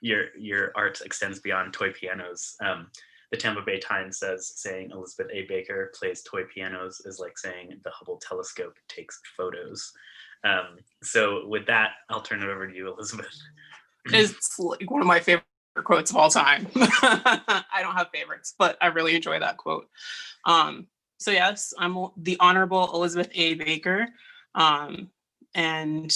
your art extends beyond toy pianos. The Tampa Bay Times saying Elizabeth A. Baker plays toy pianos is like saying the Hubble telescope takes photos. So with that, I'll turn it over to you, Elizabeth. It's like one of my favorite quotes of all time. I don't have favorites, but I really enjoy that quote. So yes, I'm the Honorable Elizabeth A. Baker. And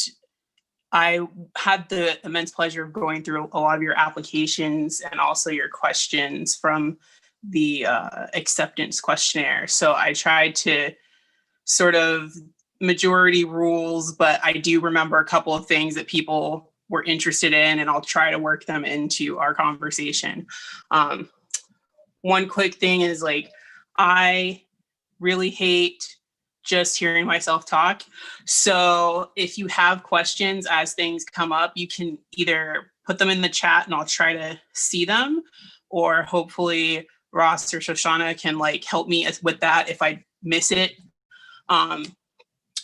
I had the immense pleasure of going through a lot of your applications and also your questions from the acceptance questionnaire. So I tried to sort of majority rules, but I do remember a couple of things that people were interested in, and I'll try to work them into our conversation. One quick thing is like, I really hate just hearing myself talk. So if you have questions as things come up, you can either put them in the chat and I'll try to see them, or hopefully Ross or Shoshana can like help me with that if I miss it.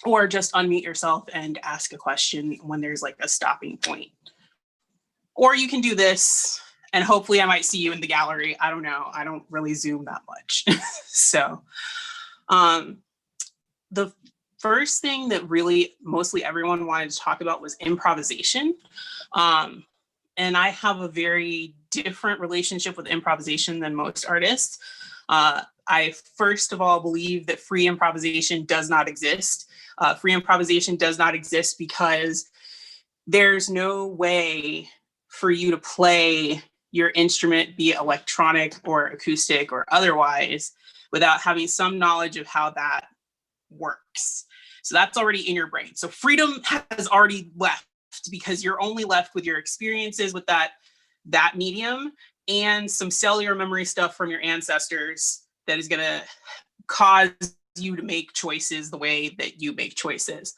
Or just unmute yourself and ask a question when there's like a stopping point. Or you can do this and hopefully I might see you in the gallery. I don't know. I don't really Zoom that much. So the first thing that really mostly everyone wanted to talk about was improvisation. And I have a very different relationship with improvisation than most artists. I first of all believe that free improvisation does not exist. Free improvisation does not exist because there's no way for you to play your instrument, be it electronic or acoustic or otherwise, without having some knowledge of how that works. So that's already in your brain. So freedom has already left because you're only left with your experiences with that medium and some cellular memory stuff from your ancestors that is going to cause you to make choices the way that you make choices.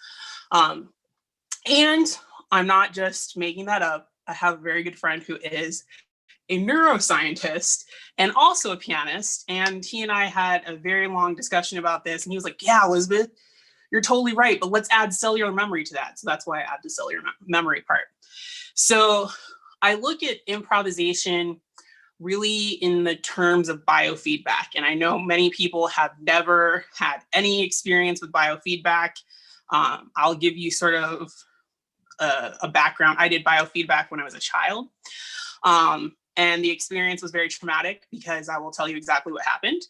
And I'm not just making that up. I have a very good friend who is a neuroscientist and also a pianist. And he and I had a very long discussion about this. And he was like, yeah, Elizabeth, you're totally right, but let's add cellular memory to that. So that's why I add the cellular memory part. So I look at improvisation really in the terms of biofeedback. And I know many people have never had any experience with biofeedback. I'll give you sort of a background. I did biofeedback when I was a child. And the experience was very traumatic because I will tell you exactly what happened.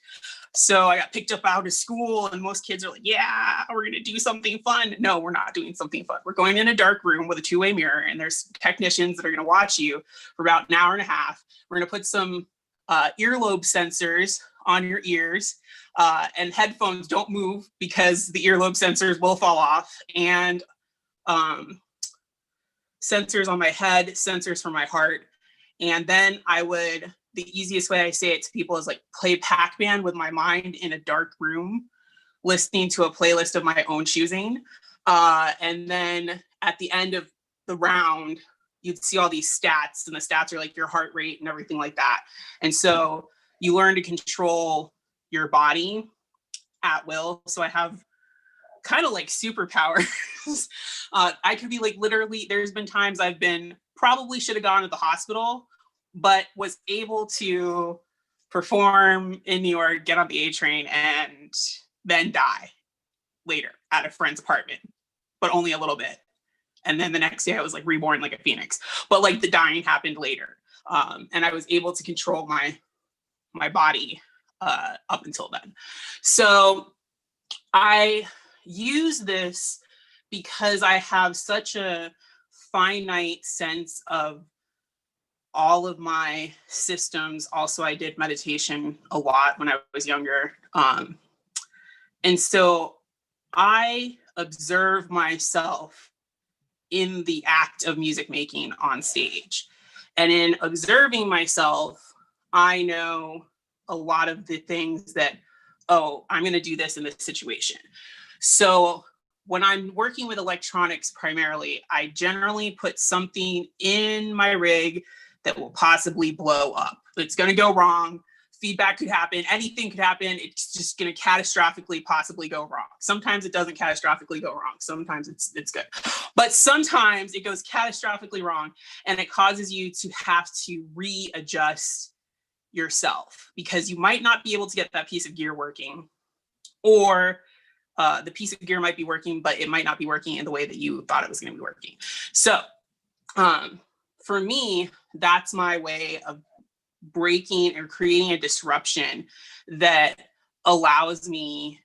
So I got picked up out of school and most kids are like, yeah, we're going to do something fun. No, we're not doing something fun. We're going in a dark room with a two-way mirror and there's technicians that are going to watch you for about an hour and a half. We're going to put some earlobe sensors on your ears and headphones don't move because the earlobe sensors will fall off, and sensors on my head, sensors for my heart. And then the easiest way I say it to people is like play Pac-Man with my mind in a dark room, listening to a playlist of my own choosing. And then at the end of the round, you'd see all these stats, and the stats are like your heart rate and everything like that. And so you learn to control your body at will. So I have kind of like superpowers. I could be like literally, there's been times I've been probably should have gone to the hospital, but was able to perform in New York, get on the A train, and then die later at a friend's apartment, but only a little bit. And then the next day I was like reborn like a phoenix, but like the dying happened later. And I was able to control my body up until then. So I use this because I have such a finite sense of all of my systems. Also, I did meditation a lot when I was younger. And so I observe myself in the act of music making on stage. And in observing myself, I know a lot of the things that, oh, I'm going to do this in this situation. So when I'm working with electronics primarily, I generally put something in my rig that will possibly blow up. It's going to go wrong feedback could happen, anything could happen. It's just going to catastrophically possibly go wrong. Sometimes it doesn't catastrophically go wrong. Sometimes it's good. But sometimes it goes catastrophically wrong, and it causes you to have to readjust yourself, because you might not be able to get that piece of gear working, or the piece of gear might be working, but it might not be working in the way that you thought it was going to be working. So for me, that's my way of breaking or creating a disruption that allows me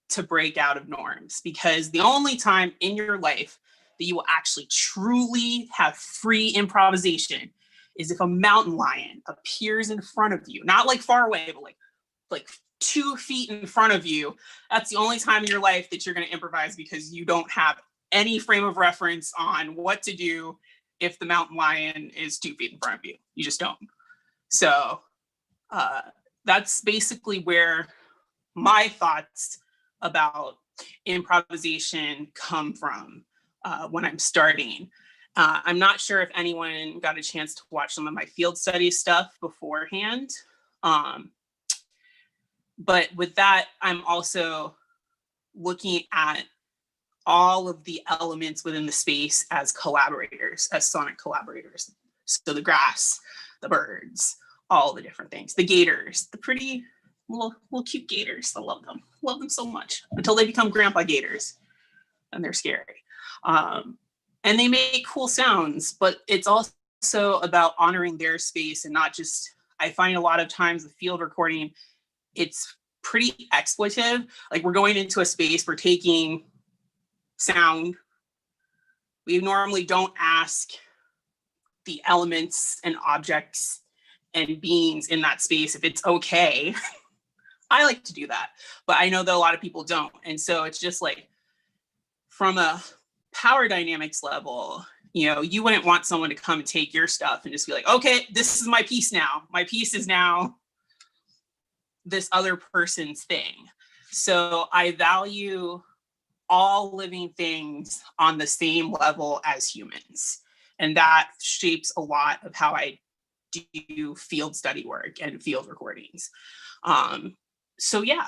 to break out of norms. Because the only time in your life that you will actually truly have free improvisation is if a mountain lion appears in front of you, not like far away, but like 2 feet in front of you. That's the only time in your life that you're going to improvise, because you don't have any frame of reference on what to do if the mountain lion is 2 feet in front of you. You just don't. So that's basically where my thoughts about improvisation come from when I'm starting. I'm not sure if anyone got a chance to watch some of my field study stuff beforehand. But with that, I'm also looking at all of the elements within the space as collaborators, as sonic collaborators. So the grass, the birds, all the different things, the gators, the pretty little cute gators. I love them so much, until they become grandpa gators, and they're scary. And they make cool sounds, but it's also about honoring their space, and not just, I find a lot of times the field recording, it's pretty exploitative. Like, we're going into a space, we're taking sound. We normally don't ask the elements and objects and beings in that space if it's okay. I like to do that, but I know that a lot of people don't. And so it's just like, from a power dynamics level, you wouldn't want someone to come and take your stuff and just be like, okay, this is my piece now. My piece is now this other person's thing. So I value all living things on the same level as humans. And that shapes a lot of how I do field study work and field recordings. So yeah,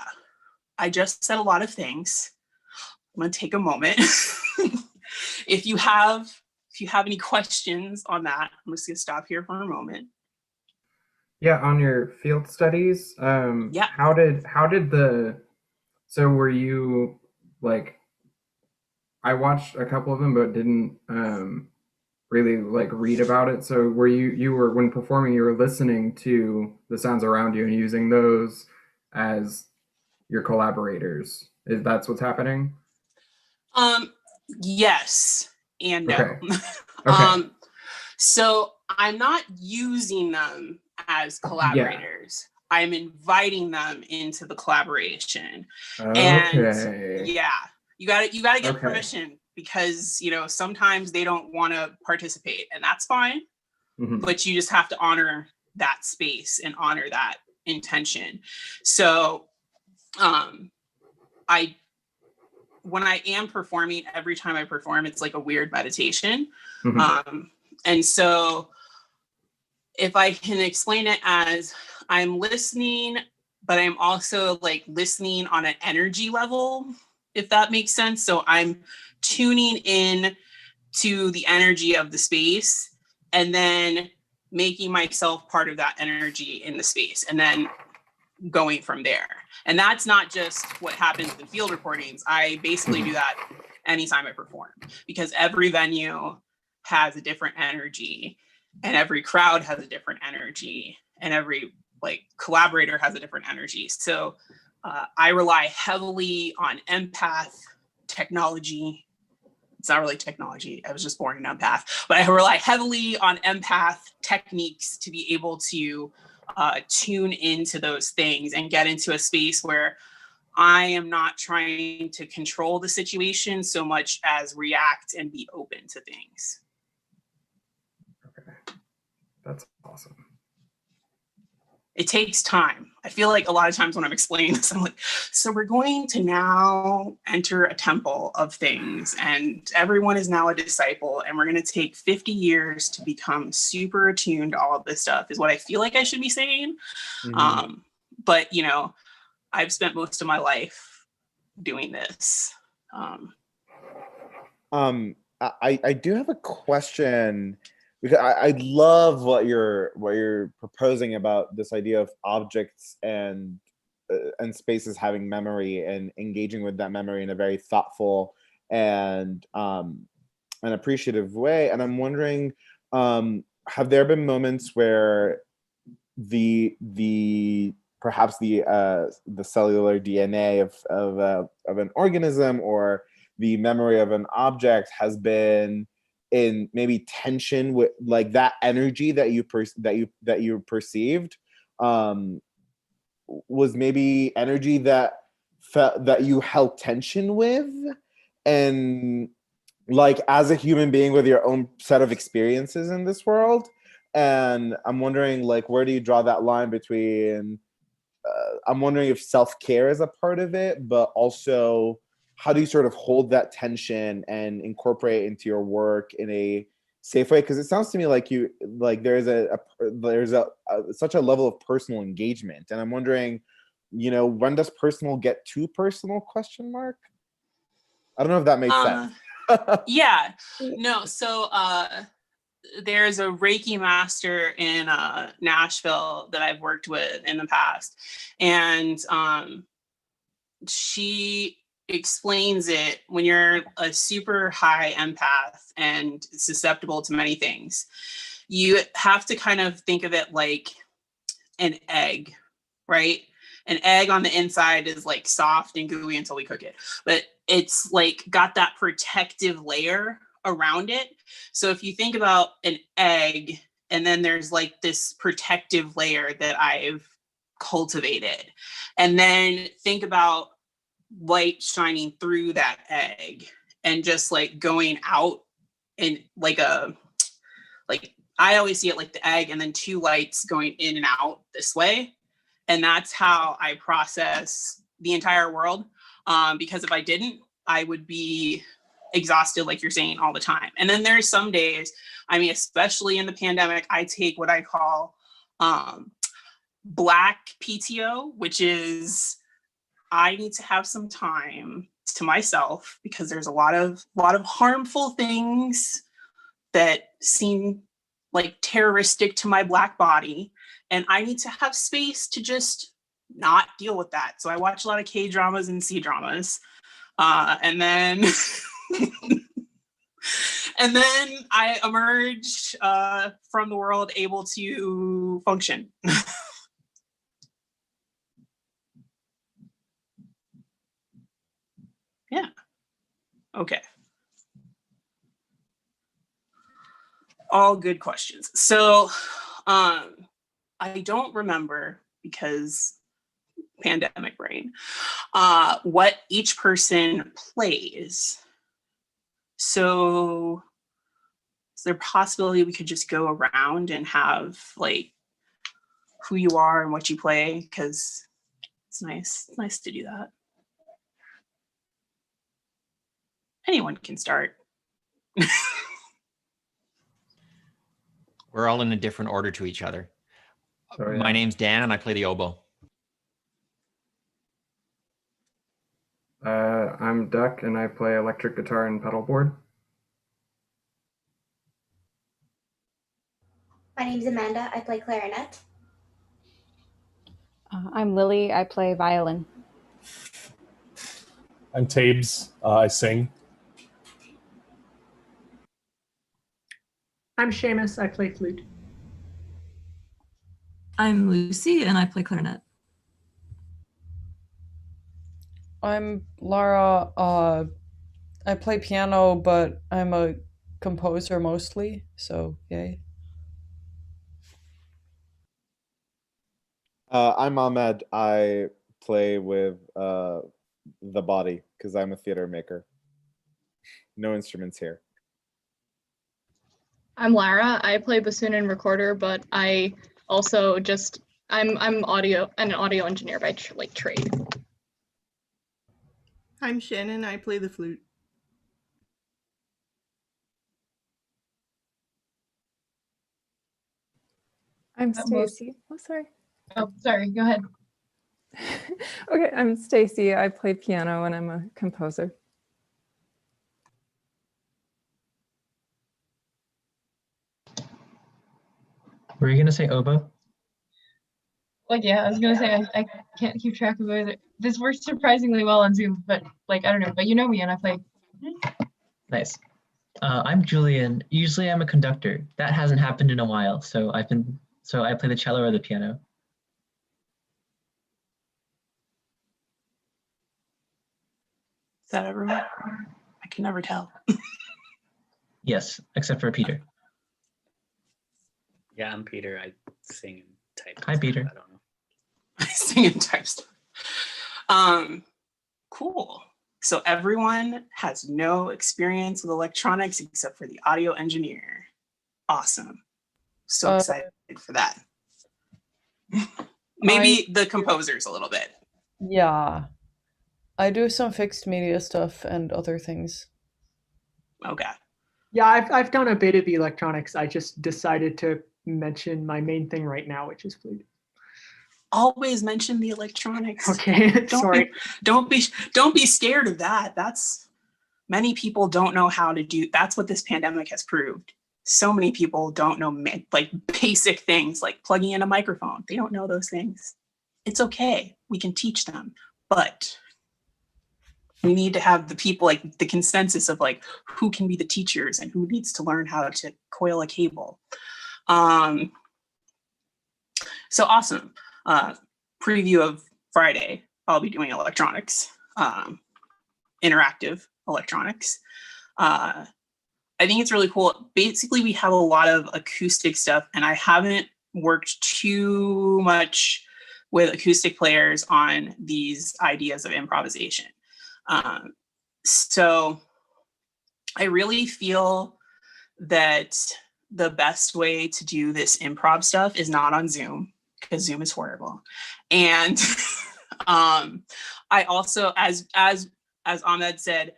I just said a lot of things. I'm gonna take a moment. If you have any questions on that, I'm just gonna stop here for a moment. Yeah, on your field studies, Yeah. So were you like, I watched a couple of them, but didn't really like read about it. So were you were, when performing, you were listening to the sounds around you and using those as your collaborators? Is that's what's happening? Yes and no. Okay. Okay. So I'm not using them as collaborators. Yeah. I'm inviting them into the collaboration. Okay. And yeah, you gotta get permission, because sometimes they don't want to participate, and that's fine. Mm-hmm. But you just have to honor that space and honor that intention. So when I am performing, every time I perform, it's like a weird meditation. Mm-hmm. And so if I can explain it as, I'm listening, but I'm also like listening on an energy level, if that makes sense. So I'm tuning in to the energy of the space, and then making myself part of that energy in the space, and then going from there. And that's not just what happens in field recordings. I basically do that anytime I perform, because every venue has a different energy, and every crowd has a different energy, and every collaborator has a different energy. So I rely heavily on empath technology. It's not really technology. I was just born an empath, but I rely heavily on empath techniques to be able to tune into those things and get into a space where I am not trying to control the situation so much as react and be open to things. Okay. That's awesome. It takes time. I feel like a lot of times when I'm explaining this, I'm like, so we're going to now enter a temple of things, and everyone is now a disciple, and we're going to take 50 years to become super attuned to all of this stuff, is what I feel like I should be saying. Mm-hmm. but I've spent most of my life doing this. I do have a question, because I love what you're proposing about this idea of objects and spaces having memory and engaging with that memory in a very thoughtful and an appreciative way. And I'm wondering, have there been moments where the perhaps the cellular DNA of an organism, or the memory of an object, has been in maybe tension with, like, that energy that you perceived, was maybe energy that you held tension with, and, like, as a human being with your own set of experiences in this world. And I'm wondering, like, where do you draw that line between, I'm wondering if self-care is a part of it, but also how do you sort of hold that tension and incorporate it into your work in a safe way? Because it sounds to me like there's such a level of personal engagement, and I'm wondering, when does personal get too personal? Question mark. I don't know if that makes sense. Yeah. No. So there's a Reiki master in Nashville that I've worked with in the past, and she explains it, when you're a super high empath and susceptible to many things, you have to kind of think of it like an egg, right? An egg on the inside is like soft and gooey until we cook it, but it's like got that protective layer around it. So if you think about an egg, and then there's like this protective layer that I've cultivated, and then think about light shining through that egg and just like going out, and like I always see it like the egg and then two lights going in and out this way. And that's how I process the entire world. Because if I didn't, I would be exhausted, like you're saying, all the time. And then there's some days, especially in the pandemic, I take what I call Black PTO, which is I need to have some time to myself, because there's a lot of harmful things that seem like terroristic to my Black body, and I need to have space to just not deal with that. So I watch a lot of K dramas and C dramas, and then and then I emerge from the world able to function. Yeah. Okay. All good questions. So I don't remember, because pandemic brain, what each person plays. So is there a possibility we could just go around and have like who you are and what you play? Because it's nice to do that. Anyone can start. We're all in a different order to each other. Sorry, My name's Dan, and I play the oboe. I'm Duck, and I play electric guitar and pedalboard. My name's Amanda. I play clarinet. I'm Lily. I play violin. I'm Tabes. I sing. I'm Seamus. I play flute. I'm Lucy, and I play clarinet. I'm Lara. I play piano, but I'm a composer mostly, so yay. I'm Ahmed. I play with the body, because I'm a theater maker. No instruments here. I'm Lara. I play bassoon and recorder, but I also I'm an audio engineer by trade. I'm Shannon. I play the flute. I'm Stacy. Oh, sorry. Oh, sorry. Go ahead. Okay, I'm Stacy. I play piano and I'm a composer. Were you gonna say oboe? Like, yeah, I was gonna say I can't keep track of either. This works surprisingly well on Zoom, but like I don't know. But you know me, and I play. Nice. I'm Julian. Usually I'm a conductor. That hasn't happened in a while, so I play the cello or the piano. Is that everyone? I can never tell. Yes, except for Peter. Yeah, I'm Peter. I sing and type. Hi, Peter. I don't know. I sing and type stuff. Cool. So everyone has no experience with electronics except for the audio engineer. Awesome. So excited for that. Maybe the composers a little bit. Yeah. I do some fixed media stuff and other things. Okay. Yeah, I've done a bit of electronics. I just decided to mention my main thing right now, which is flute. Always mention the electronics. Okay, sorry. Don't be scared of that. That's many people don't know how to do. That's what this pandemic has proved. So many people don't know like basic things like plugging in a microphone. They don't know those things. It's okay. We can teach them, but we need to have the people, like the consensus of like who can be the teachers and who needs to learn how to coil a cable. So awesome. Preview of Friday, I'll be doing electronics, interactive electronics. I think it's really cool. Basically, we have a lot of acoustic stuff, and I haven't worked too much with acoustic players on these ideas of improvisation. So I really feel that the best way to do this improv stuff is not on Zoom, because Zoom is horrible. And I also, as Ahmed said,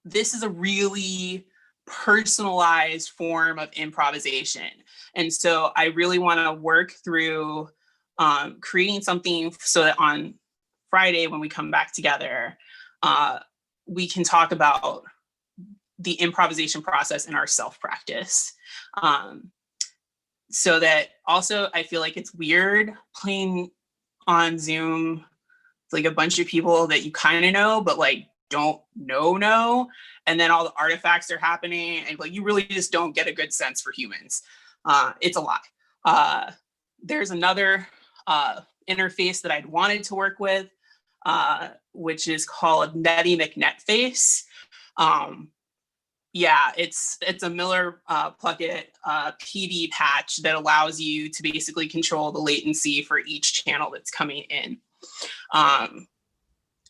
this is a really personalized form of improvisation. And so I really want to work through creating something so that on Friday, when we come back together, we can talk about the improvisation process in our self-practice. So that also I feel like it's weird playing on Zoom, like a bunch of people that you kind of know, but like don't know. And then all the artifacts are happening and like you really just don't get a good sense for humans. It's a lot. There's another interface that I'd wanted to work with, which is called Netty McNetface. Yeah, it's a Miller Pluckett PD patch that allows you to basically control the latency for each channel that's coming in.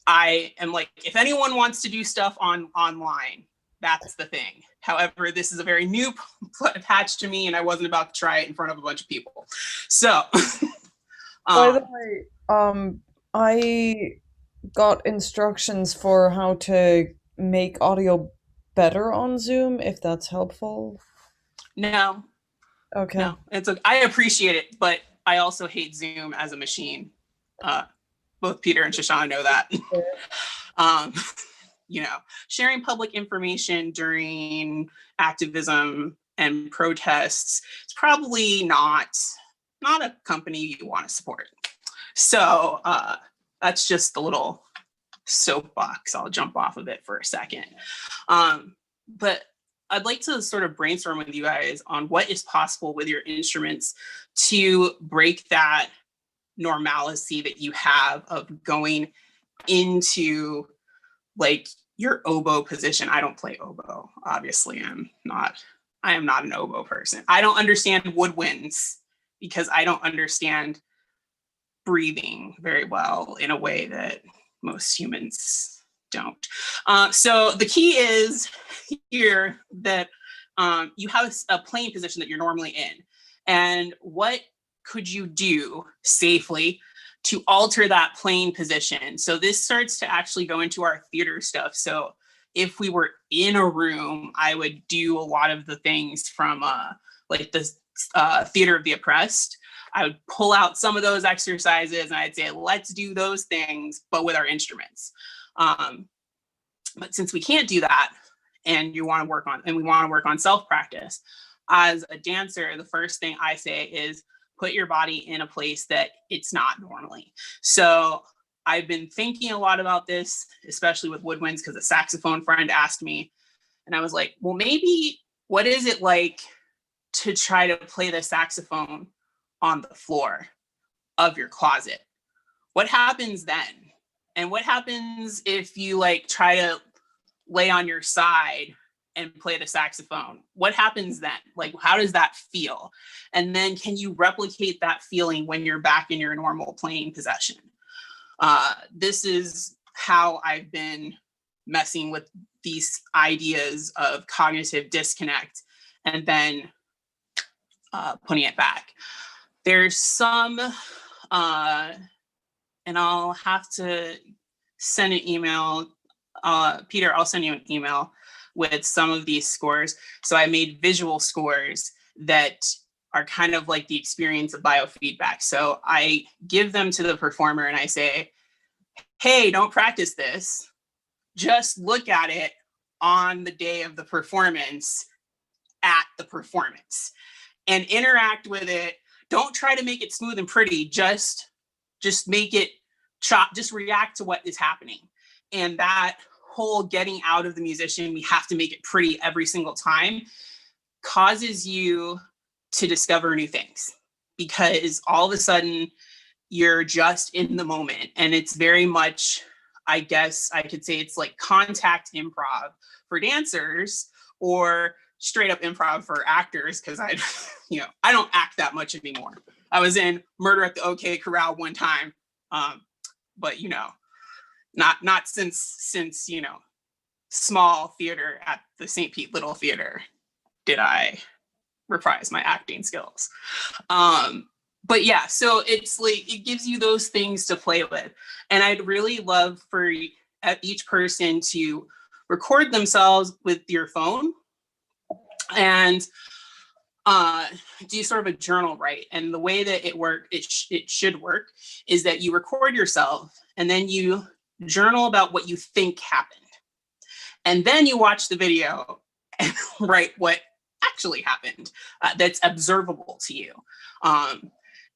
I am like, if anyone wants to do stuff online, that's the thing. However, this is a very new patch to me and I wasn't about to try it in front of a bunch of people. So, by the way, I got instructions for how to make audio better on Zoom, if that's helpful. No. Okay. No, I appreciate it, but I also hate Zoom as a machine. Both Peter and Shoshana know that. You know, sharing public information during activism and protests is probably not a company you want to support. So that's just a little soapbox. I'll jump off of it for a second. But I'd like to sort of brainstorm with you guys on what is possible with your instruments to break that normalcy that you have of going into like your oboe position. I don't play oboe. Obviously, I am not an oboe person. I don't understand woodwinds because I don't understand breathing very well in a way that most humans don't. So the key is here that you have a playing position that you're normally in. And what could you do safely to alter that playing position? So this starts to actually go into our theater stuff. So if we were in a room, I would do a lot of the things from like the Theater of the Oppressed. I would pull out some of those exercises and I'd say, let's do those things, but with our instruments. But since we can't do that, and we want to work on self-practice, as a dancer, the first thing I say is put your body in a place that it's not normally. So I've been thinking a lot about this, especially with woodwinds, because a saxophone friend asked me, and I was like, well, maybe what is it like to try to play the saxophone on the floor of your closet? What happens then? And what happens if you like try to lay on your side and play the saxophone? What happens then? Like, how does that feel? And then can you replicate that feeling when you're back in your normal playing possession? This is how I've been messing with these ideas of cognitive disconnect and then putting it back. There's some, and I'll have to send an email. Peter, I'll send you an email with some of these scores. So I made visual scores that are kind of like the experience of biofeedback. So I give them to the performer and I say, hey, don't practice this. Just look at it on the day of the performance at the performance and interact with it. Don't try to make it smooth and pretty. Just make it chop, just react to what is happening. And that whole getting out of the musician, we have to make it pretty every single time, causes you to discover new things, because all of a sudden you're just in the moment. And it's very much, I guess I could say it's like contact improv for dancers, or straight up improv for actors, because I don't act that much anymore. I was in Murder at the OK Corral one time, but not since small theater at the St. Pete Little Theater did I reprise my acting skills. But yeah, so it's like, it gives you those things to play with. And I'd really love for each person to record themselves with your phone and do sort of a journal write. And the way that it should work is that you record yourself and then you journal about what you think happened. And then you watch the video and write what actually happened that's observable to you.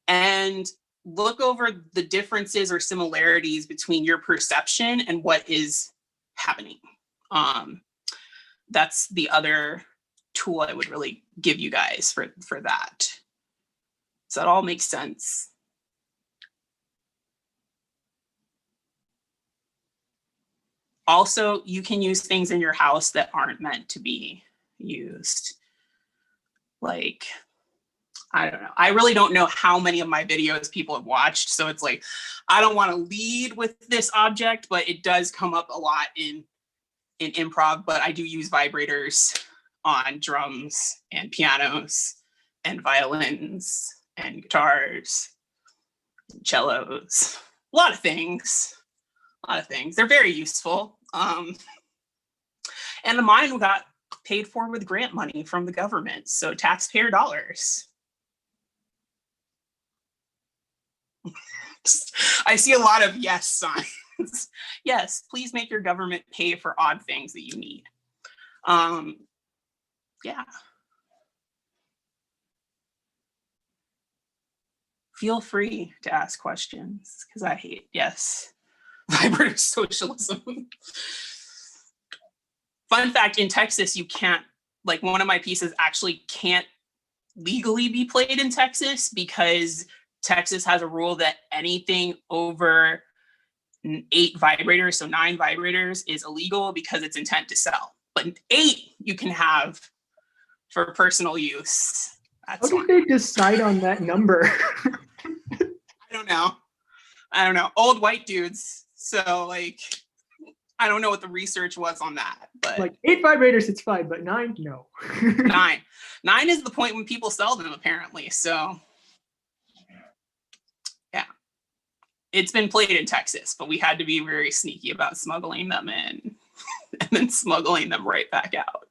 And look over the differences or similarities between your perception and what is happening. That's the other tool I would really give you guys for that. Does that all make sense? Also, you can use things in your house that aren't meant to be used. Like, I don't know. I really don't know how many of my videos people have watched. So it's like, I don't want to lead with this object, but it does come up a lot in improv. But I do use vibrators on drums and pianos and violins and guitars, and cellos, a lot of things. They're very useful. And mine got paid for with grant money from the government, so taxpayer dollars. I see a lot of yes signs. Yes, please make your government pay for odd things that you need. Yeah. Feel free to ask questions, because I hate, yes, vibrator socialism. Fun fact, in Texas, you can't, like, one of my pieces actually can't legally be played in Texas, because Texas has a rule that anything over 8 vibrators, so 9 vibrators, is illegal because it's intent to sell. But 8 you can have for personal use. That's How did they decide on that number? I don't know. Old white dudes. So like, I don't know what the research was on that, but like 8 vibrators, it's fine, but 9, no. 9 is the point when people sell them, apparently. So yeah, it's been played in Texas, but we had to be very sneaky about smuggling them in and then smuggling them right back out.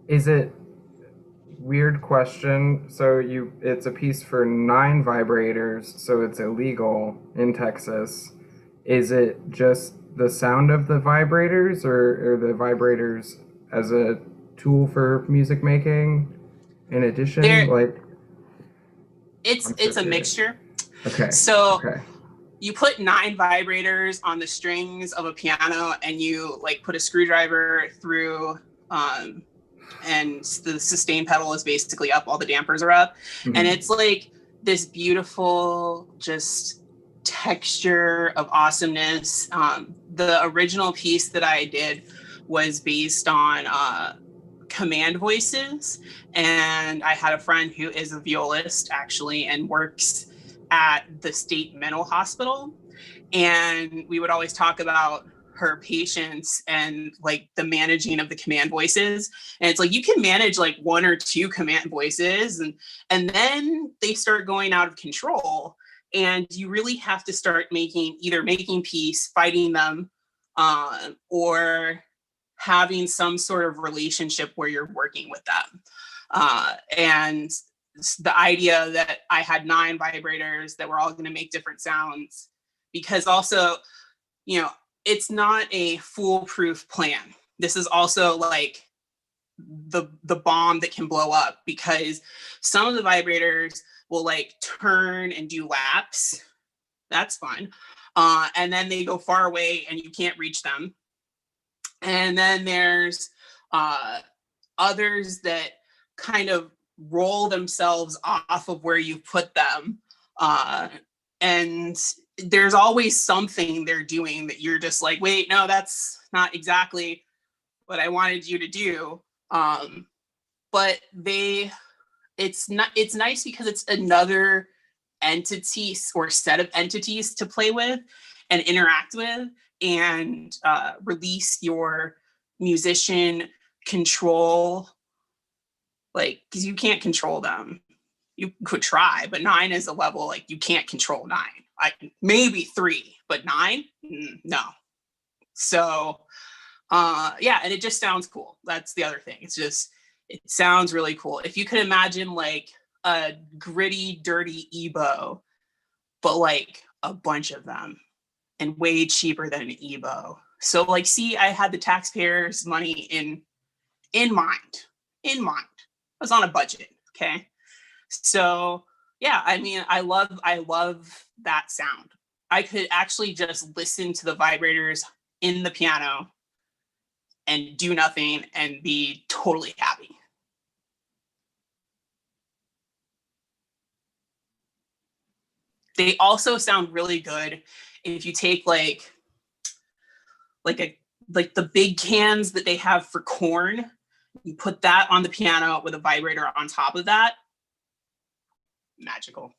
is it weird question? So it's a piece for 9 vibrators, so it's illegal in Texas. Is it just the sound of the vibrators, or the vibrators as a tool for music making in addition? It's a mixture. Okay. So okay. You put 9 vibrators on the strings of a piano, and you like put a screwdriver through, and the sustain pedal is basically up, all the dampers are up. Mhm. And it's like this beautiful just texture of awesomeness. The original piece that I did was based on command voices, and I had a friend who is a violist actually and works at the state mental hospital, and we would always talk about her patients and like the managing of the command voices. And it's like you can manage like 1 or 2 command voices, and then they start going out of control, and you really have to start making peace, fighting them, or having some sort of relationship where you're working with them. And the idea that I had 9 vibrators that were all going to make different sounds, because also, it's not a foolproof plan. This is also like the bomb that can blow up, because some of the vibrators will like turn and do laps. That's fun. And then they go far away and you can't reach them. And then there's others that kind of roll themselves off of where you put them. And there's always something they're doing that you're just like, wait, no, that's not exactly what I wanted you to do. But it's nice because it's another entity or set of entities to play with and interact with, and release your musician control, like, because you can't control them. You could try, but 9 is a level like you can't control 9. Maybe 3, but 9, no. So yeah, and it just sounds cool. That's the other thing. It sounds really cool. If you could imagine like a gritty, dirty EBow, but like a bunch of them and way cheaper than an EBow. So like, see, I had the taxpayers' money in mind. I was on a budget, okay? So yeah, I mean, I love that sound. I could actually just listen to the vibrators in the piano and do nothing and be totally happy. They also sound really good if you take like the big cans that they have for corn, you put that on the piano with a vibrator on top of that. Magical.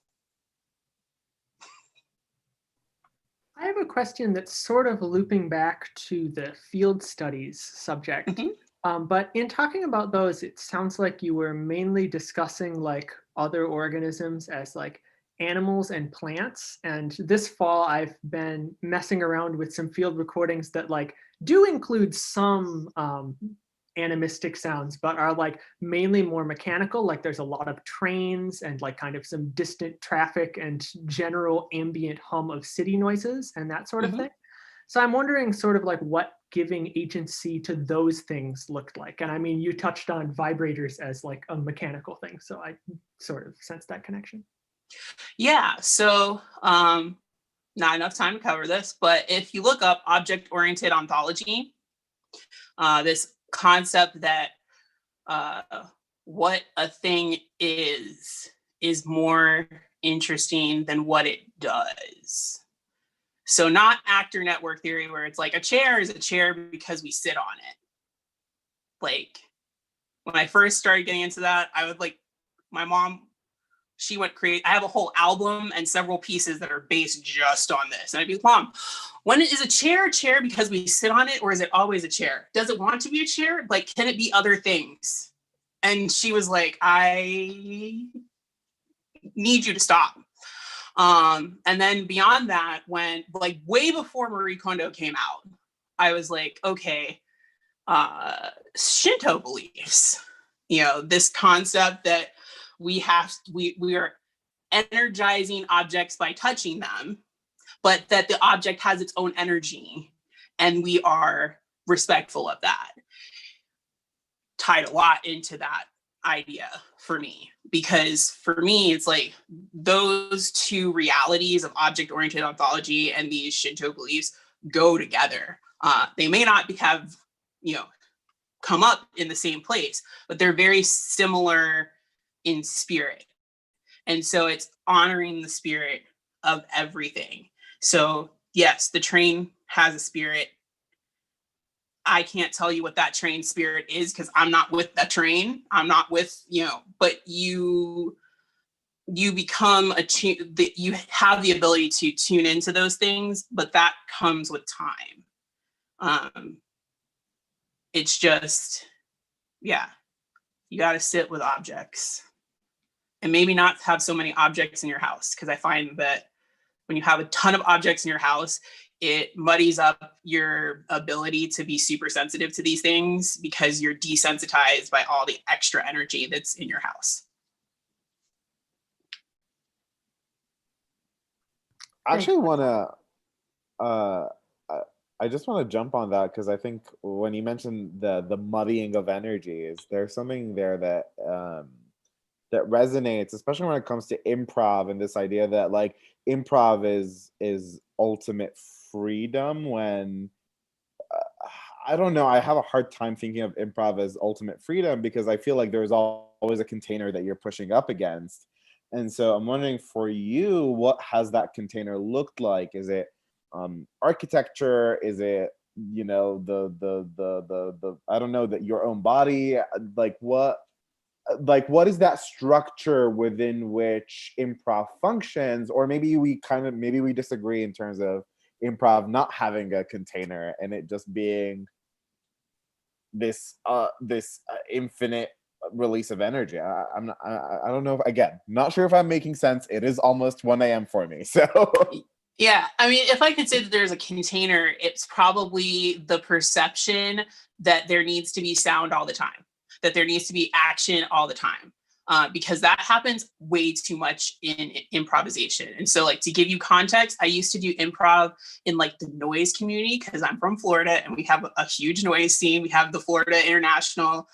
I have a question that's sort of looping back to the field studies subject. Mm-hmm. But in talking about those, it sounds like you were mainly discussing like other organisms as like animals and plants. And this fall, I've been messing around with some field recordings that like do include some animistic sounds, but are like mainly more mechanical. Like there's a lot of trains and like kind of some distant traffic and general ambient hum of city noises and that sort of thing. So I'm wondering sort of like what giving agency to those things looked like. And I mean, you touched on vibrators as like a mechanical thing. So I sort of sense that connection. Yeah, so not enough time to cover this, but if you look up object-oriented ontology, this concept that what a thing is more interesting than what it does. So not actor network theory where it's like a chair is a chair because we sit on it. Like when I first started getting into that, I would like, my mom, she went crazy. I have a whole album and several pieces that are based just on this. And I'd be like, Mom, when is a chair because we sit on it, or is it always a chair? Does it want to be a chair? Like, can it be other things? And she was like, I need you to stop. And then beyond that, when like way before Marie Kondo came out, I was like, okay, Shinto beliefs. this concept that we are energizing objects by touching them, but that the object has its own energy and we are respectful of that. Tied a lot into that idea for me, because for me, it's like those two realities of object-oriented ontology and these Shinto beliefs go together. They may not have, come up in the same place, but they're very similar in spirit. And so it's honoring the spirit of everything. So yes, the train has a spirit. I can't tell you what that train spirit is because I'm not with the train. I'm not with, but you become you have the ability to tune into those things, but that comes with time. It's just, you got to sit with objects and maybe not have so many objects in your house. Because I find that when you have a ton of objects in your house, it muddies up your ability to be super sensitive to these things because you're desensitized by all the extra energy that's in your house. I actually want to, I just want to jump on that because I think when you mentioned the muddying of energies, there's something there that that resonates, especially when it comes to improv and this idea that like improv is ultimate freedom. When I don't know, I have a hard time thinking of improv as ultimate freedom because I feel like there's always a container that you're pushing up against. And so I'm wondering for you, what has that container looked like? Is it architecture? Is it, the I don't know, that your own body? Like what is that structure within which improv functions? Or maybe we disagree in terms of improv not having a container and it just being this infinite release of energy. I don't know. Again, not sure if I'm making sense. It is almost 1 a.m. for me, so. Yeah, I mean, if I could say that there's a container, it's probably the perception that there needs to be sound all the time, that there needs to be action all the time, because that happens way too much in improvisation. And so, like, to give you context, I used to do improv in like the noise community because I'm from Florida and we have a huge noise scene. We have the Florida International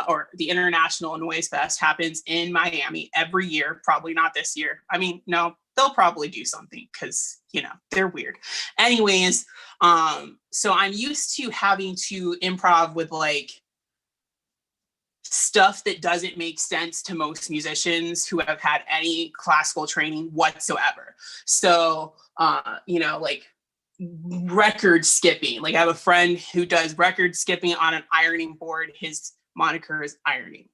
or the International Noise Fest happens in Miami every year. Probably not this year. I mean, no, they'll probably do something because, they're weird. Anyways, so I'm used to having to improv with like stuff that doesn't make sense to most musicians who have had any classical training whatsoever. So, like record skipping. Like I have a friend who does record skipping on an ironing board. His moniker is ironing.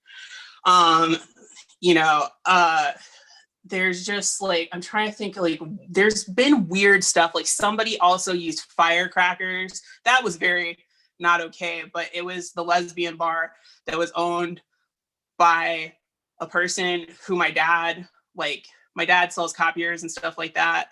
There's just like, I'm trying to think, like there's been weird stuff. Like somebody also used firecrackers. That was very not okay, but it was the lesbian bar that was owned by a person who my dad sells copiers and stuff like that.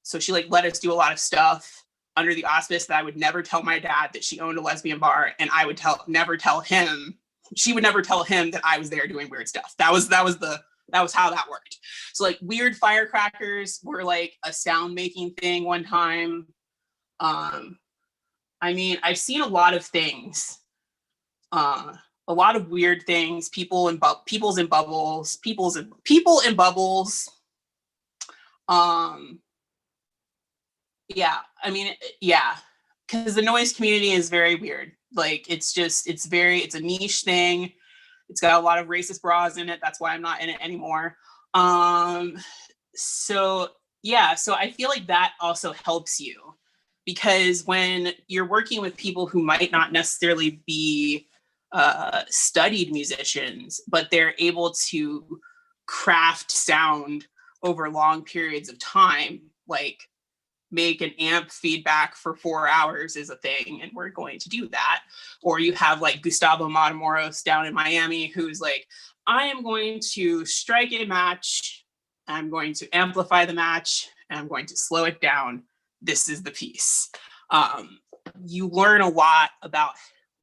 So she like let us do a lot of stuff under the auspice that I would never tell my dad that she owned a lesbian bar, and I would never tell him. She would never tell him that I was there doing weird stuff. That was how that worked. So like weird firecrackers were like a sound making thing one time. I mean, I've seen a lot of things, a lot of weird things. People in bubbles. Yeah, I mean, yeah, because the noise community is very weird. Like it's a niche thing. It's got a lot of racist bras in it. That's why I'm not in it anymore. So I feel like that also helps you, because when you're working with people who might not necessarily be studied musicians, but they're able to craft sound over long periods of time, like make an amp feedback for 4 hours is a thing, and we're going to do that. Or you have like Gustavo Matamoros down in Miami who's like, I am going to strike a match, I'm going to amplify the match, and I'm going to slow it down. This is the piece. You learn a lot about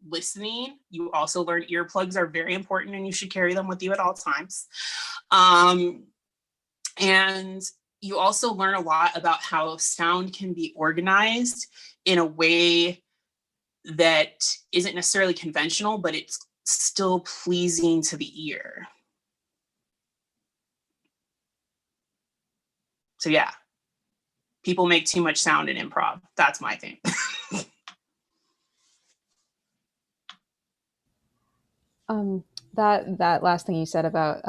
listening. You also learn earplugs are very important and you should carry them with you at all times. And you also learn a lot about how sound can be organized in a way that isn't necessarily conventional, but it's still pleasing to the ear. So yeah, people make too much sound in improv. That's my thing. That last thing you said about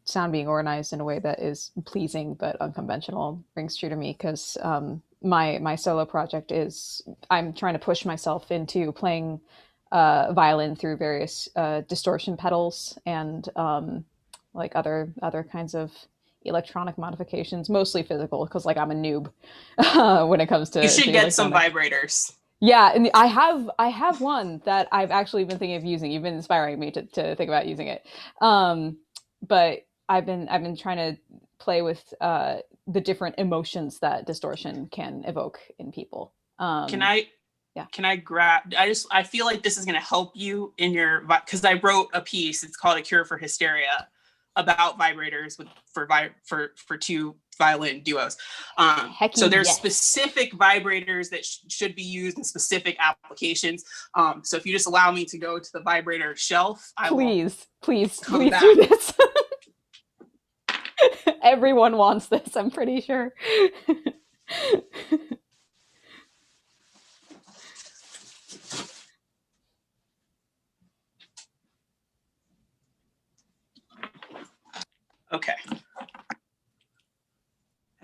sound being organized in a way that is pleasing but unconventional rings true to me, because my solo project is I'm trying to push myself into playing violin through various distortion pedals and like other kinds of electronic modifications, mostly physical, because like I'm a noob when it comes to. You should get some electronic. Vibrators. Yeah, and I have one that I've actually been thinking of using. You've been inspiring me to think about using it. But I've been trying to play with the different emotions that distortion can evoke in people. Can I grab? I feel like this is going to help you in your, because I wrote a piece. It's called "A Cure for Hysteria" about vibrators for two violin duos. So there's specific vibrators that should be used in specific applications. So if you just allow me to go to the vibrator shelf, please do this. Everyone wants this, I'm pretty sure. Okay.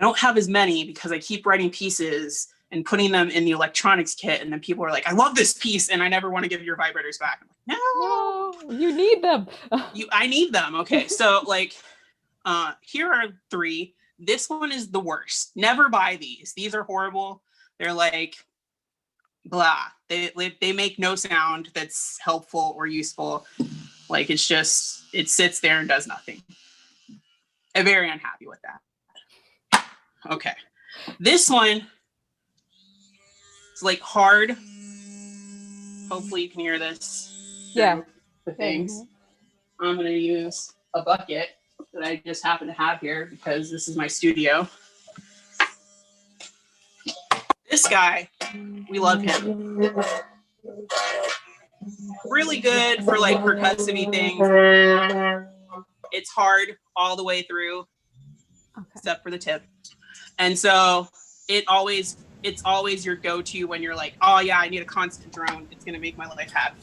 I don't have as many because I keep writing pieces and putting them in the electronics kit, and then people are like, I love this piece and I never want to give your vibrators back. I'm like, no, you need them. I need them. Okay, so like here are 3. This one is the worst. Never buy these. These are horrible. They're like blah. They make no sound that's helpful or useful. Like it sits there and does nothing. I'm very unhappy with that. Okay. This one is like hard. Hopefully you can hear this. Yeah. The things. I'm going to use a bucket that I just happen to have here because this is my studio. This guy, we love him. Really good for like percussive things. It's hard all the way through, except for the tip. And so it's always your go-to when you're like, oh yeah, I need a constant drone. It's gonna make my life happy.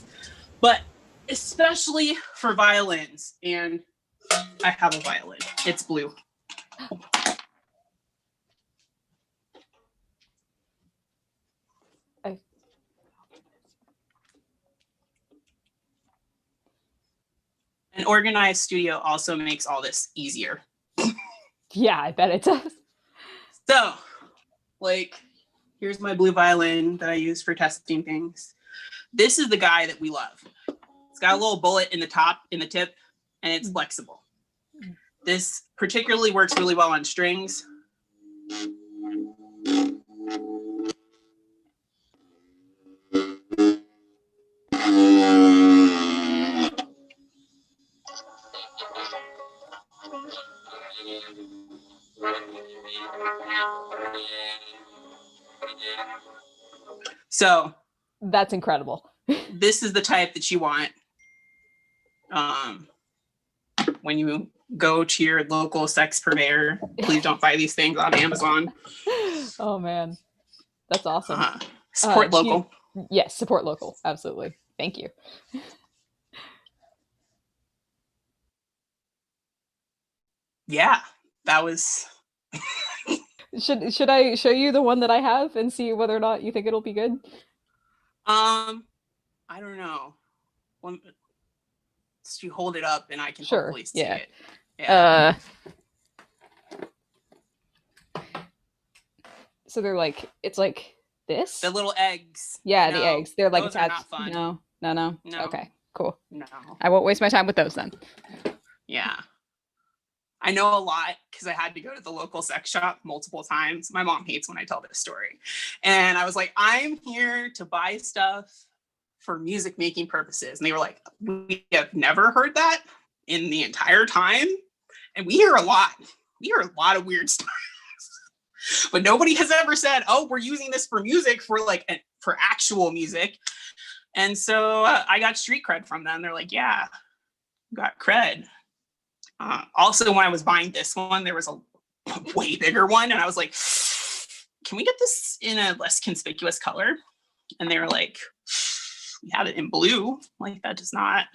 But especially for violins, and I have a violin. It's blue. An organized studio also makes all this easier. Yeah, I bet it does. So, like, here's my blue violin that I use for testing things. This is the guy that we love. It's got a little bullet in the tip, and it's flexible. This particularly works really well on strings. So that's incredible. This is the type that you want when you go to your local sex purveyor. Please don't buy these things on Amazon. Oh man, that's awesome. Support local. Yes, support local. Absolutely. Thank you. Yeah, that was. Should I show you the one that I have and see whether or not you think it'll be good? I don't know. You hold it up and I can hopefully see it. Yeah. So they're like, it's like this? The little eggs. Yeah, the eggs. They're like those are not fun. No. Okay, cool. No. I won't waste my time with those then. Yeah. I know a lot because I had to go to the local sex shop multiple times. My mom hates when I tell this story. And I was like, I'm here to buy stuff for music making purposes. And they were like, we have never heard that in the entire time. And we hear a lot. We hear a lot of weird stuff. But nobody has ever said, oh, we're using this for music, for for actual music. And so I got street cred from them. They're like, yeah, you got cred. Also, when I was buying this one, there was a way bigger one. And I was like, can we get this in a less conspicuous color? And they were like, we have it in blue. Like, that does not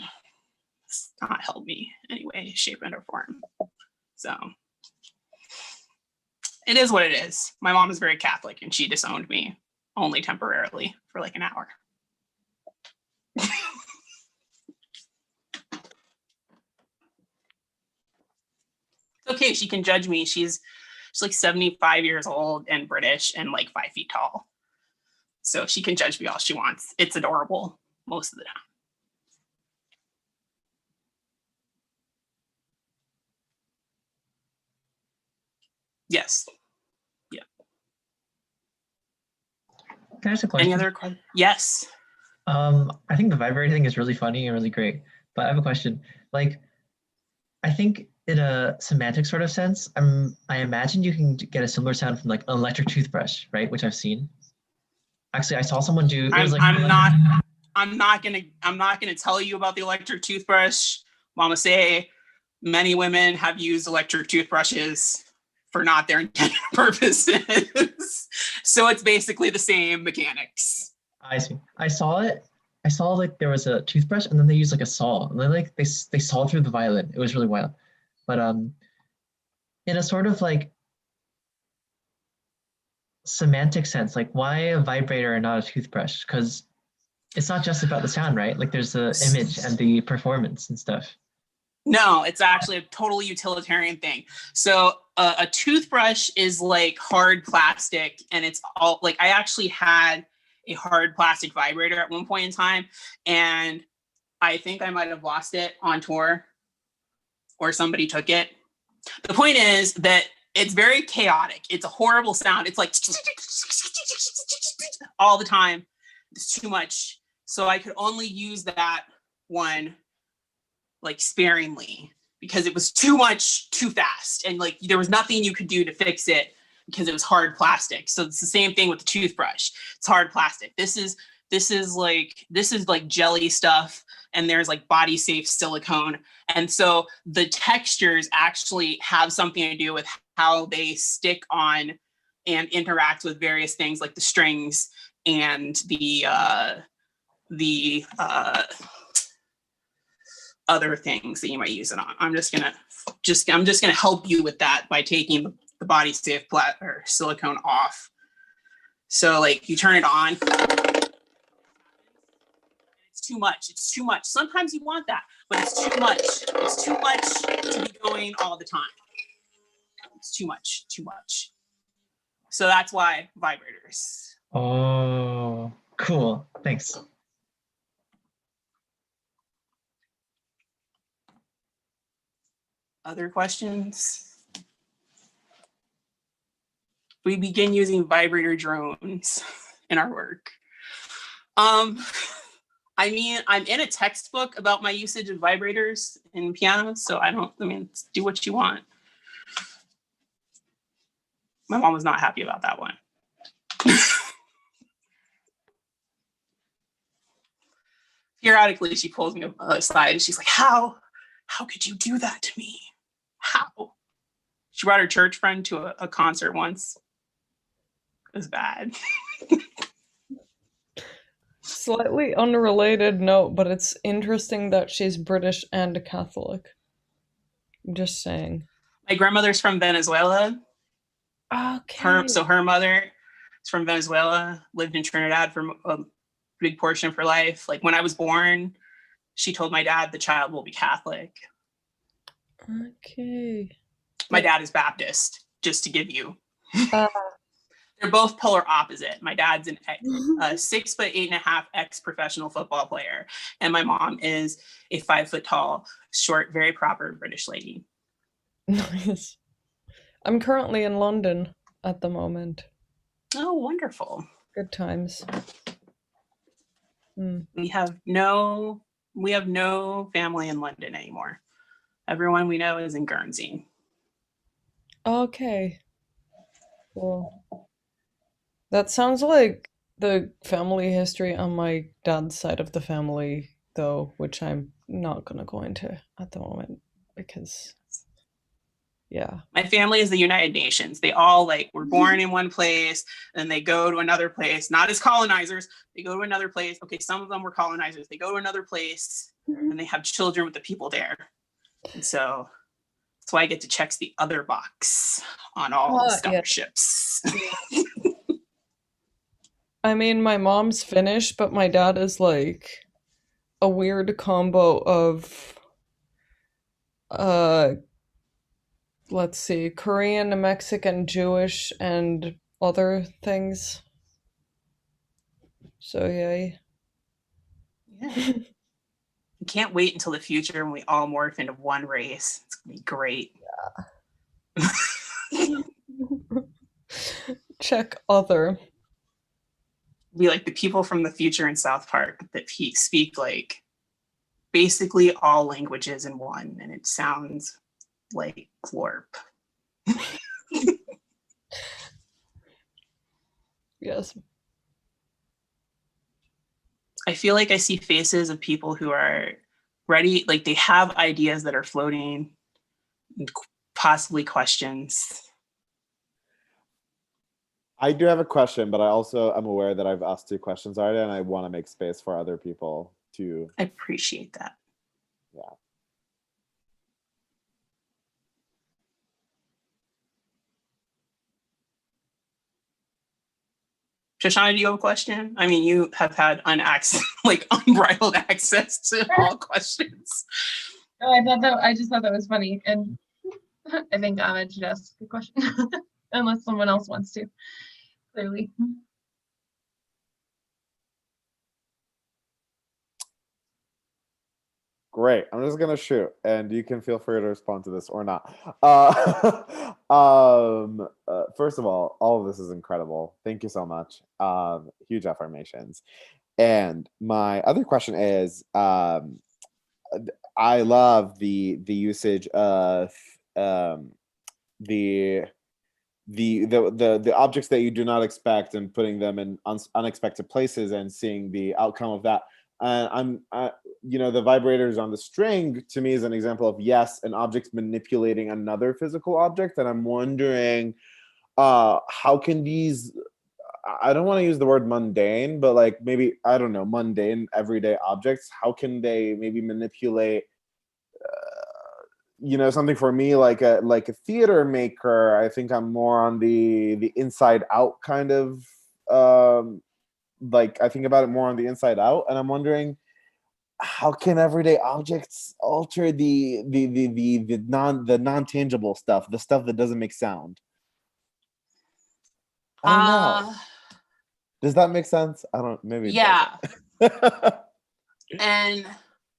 help me in any way, shape, and or form. So it is what it is. My mom is very Catholic and she disowned me only temporarily for like an hour. Okay, she can judge me. She's like 75 years old and British and like 5 feet tall. So she can judge me all she wants. It's adorable most of the time. Yes. Yeah. Can I ask a question? Any other questions? Yes. I think the vibrator thing is really funny and really great, but I have a question. Like, I think in a semantic sort of sense, I imagine you can get a similar sound from like an electric toothbrush, right? Which I've seen. Actually, I saw someone do. I'm not gonna tell you about the electric toothbrush. Mama say many women have used electric toothbrushes for not their intended purposes. So it's basically the same mechanics. I see. I saw it. I saw like there was a toothbrush and then they used like a saw. And then like they sawed through the violin. It was really wild. But in a sort of like semantic sense, like why a vibrator and not a toothbrush? Because it's not just about the sound, right? Like there's the image and the performance and stuff. No, it's actually a totally utilitarian thing. So a toothbrush is like hard plastic, and it's all like, I actually had a hard plastic vibrator at one point in time, and I think I might have lost it on tour or somebody took it. The point is that it's very chaotic. It's a horrible sound. It's like all the time. It's too much. So I could only use that one like sparingly because it was too much too fast. And like there was nothing you could do to fix it because it was hard plastic. So it's the same thing with the toothbrush. It's hard plastic. This is like jelly stuff, and there's like body safe silicone. And so the textures actually have something to do with how they stick on and interact with various things like the strings and the other things that you might use it on. I'm just gonna help you with that by taking the body safe or silicone off. So like you turn it on, it's too much. It's too much. Sometimes you want that, but it's too much. It's too much to be going all the time. It's too much. So that's why vibrators. Oh, cool. Thanks. Other questions? We begin using vibrator drones in our work. I mean, I'm in a textbook about my usage of vibrators in piano, so do what you want. My mom was not happy about that one. Periodically, she pulls me aside and she's like, how could you do that to me? How? She brought her church friend to a concert once. It was bad. Slightly unrelated note, but it's interesting that she's British and a Catholic. I'm just saying. My grandmother's from Venezuela. Okay. So her mother is from Venezuela, lived in Trinidad for a big portion of her life. Like when I was born, she told my dad the child will be Catholic. Okay. My dad is Baptist, just to give you. They're both polar opposite. My dad's a 6'8.5" ex-professional football player, and my mom is a 5 foot tall, short, very proper British lady. Nice. I'm currently in London at the moment. Oh, wonderful. Good times. We have no family in London anymore. Everyone we know is in Guernsey. Okay. Cool. That sounds like the family history on my dad's side of the family, though, which I'm not gonna go into at the moment because, yeah. My family is the United Nations. They all like were born in one place, and they go to another place, not as colonizers. They go to another place. Okay, some of them were colonizers. They go to another place, and they have children with the people there. And so that's why I get to check the other box on all the scholarships. Yeah. I mean, my mom's Finnish, but my dad is like a weird combo of let's see, Korean, Mexican, Jewish, and other things. So yeah. I can't wait until the future when we all morph into one race. It's gonna be great. Yeah. Check other. Be like the people from the future in South Park that speak like basically all languages in one, and it sounds like Glorp. Yes. I feel like I see faces of people who are ready, like they have ideas that are floating, and possibly questions. I do have a question, but I also am aware that I've asked 2 questions already, and I want to make space for other people to. I appreciate that. Yeah. Shoshana, do you have a question? I mean, you have had unbridled access to all questions. No, I just thought that was funny, and I think Ahmed should ask a question, unless someone else wants to. Clearly. Great. I'm just gonna shoot, and you can feel free to respond to this or not. First of all of this is incredible. Thank you so much. Huge affirmations. And my other question is, I love the usage of the objects that you do not expect and putting them in unexpected places and seeing the outcome of that. And the vibrators on the string to me is an example of, yes, an object manipulating another physical object. And I'm wondering, how can these, I don't want to use the word mundane, but like maybe, I don't know, mundane everyday objects, how can they maybe manipulate something for me like a theater maker? I think I'm more on the inside out kind of I think about it more on the inside out, and I'm wondering, how can everyday objects alter the non-tangible stuff, the stuff that doesn't make sound? I don't know. Does that make sense? I don't, maybe. Yeah. And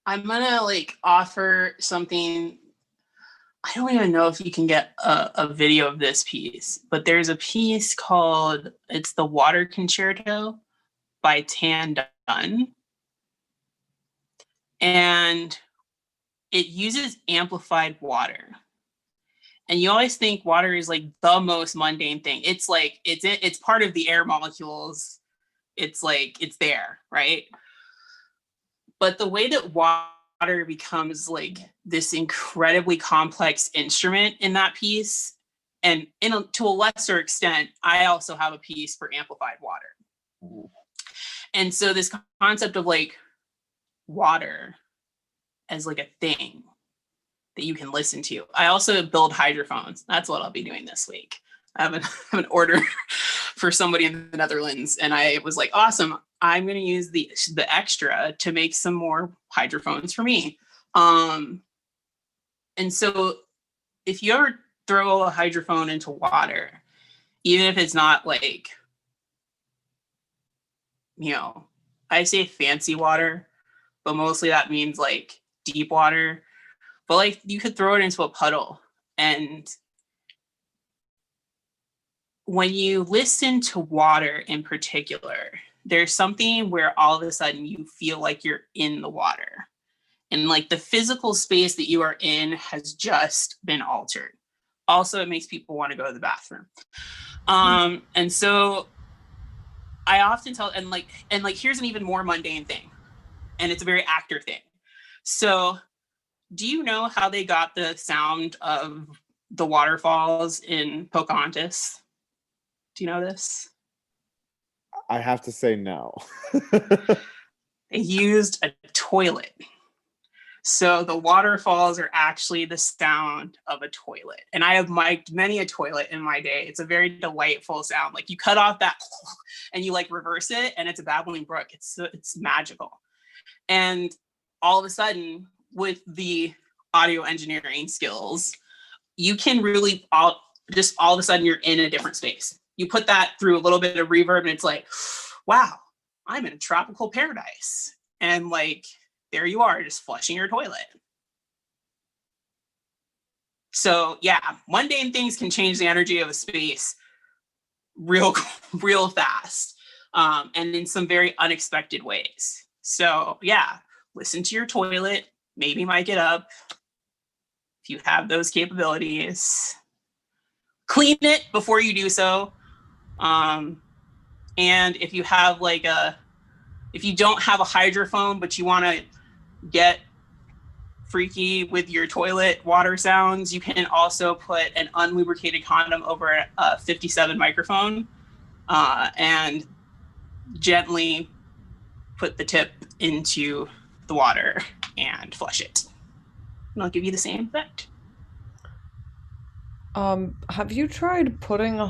I'm gonna offer something. I don't even know if you can get a video of this piece, but there's a piece called, it's the Water Concerto by Tan Dunn. And it uses amplified water. And you always think water is like the most mundane thing. It's like, it's part of the air molecules. It's like, it's there, right? But the way that water becomes like this incredibly complex instrument in that piece, and to a lesser extent, I also have a piece for amplified water. And so this concept of like water as like a thing that you can listen to. I also build hydrophones. That's what I'll be doing this week. I have an order for somebody in the Netherlands, and I was like, awesome, I'm going to use the extra to make some more hydrophones for me. And so if you ever throw a hydrophone into water, even if it's not like, I say fancy water, but mostly that means like deep water. But like you could throw it into a puddle, and when you listen to water in particular, there's something where all of a sudden you feel like you're in the water. And like the physical space that you are in has just been altered. Also, it makes people want to go to the bathroom. And so I often tell, and like, here's an even more mundane thing, and it's a very actor thing. So do you know how they got the sound of the waterfalls in Pocahontas? Do you know this? I have to say no. They used a toilet. So the waterfalls are actually the sound of a toilet. And I have mic'd many a toilet in my day. It's a very delightful sound. Like you cut off that and you like reverse it and it's a babbling brook. It's magical. And all of a sudden with the audio engineering skills, you can really all of a sudden you're in a different space. You put that through a little bit of reverb and it's like, wow, I'm in a tropical paradise. And like, there you are, just flushing your toilet. So yeah, mundane things can change the energy of a space real fast, and in some very unexpected ways. So yeah, listen to your toilet, maybe mic it up if you have those capabilities. Clean it before you do so. And if you have if you don't have a hydrophone, but you want to get freaky with your toilet water sounds, you can also put an unlubricated condom over a 57 microphone and gently put the tip into the water and flush it. And I'll give you the same effect. Have you tried putting a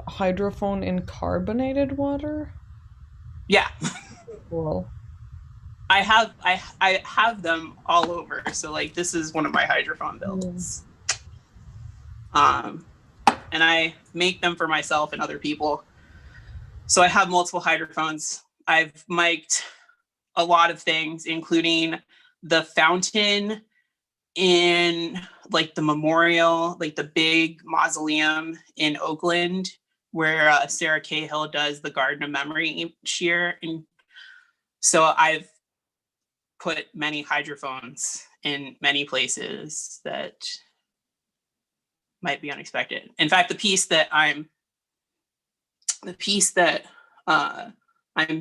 hydrophone in carbonated water? Yeah. Cool. I have them all over. So like this is one of my hydrophone builds. And I make them for myself and other people. So I have multiple hydrophones. I've mic'd a lot of things, including the fountain in like the memorial, like the big mausoleum in Oakland, where Sarah Cahill does the Garden of Memory each year. And so I've put many hydrophones in many places that might be unexpected. In fact, the piece that I'm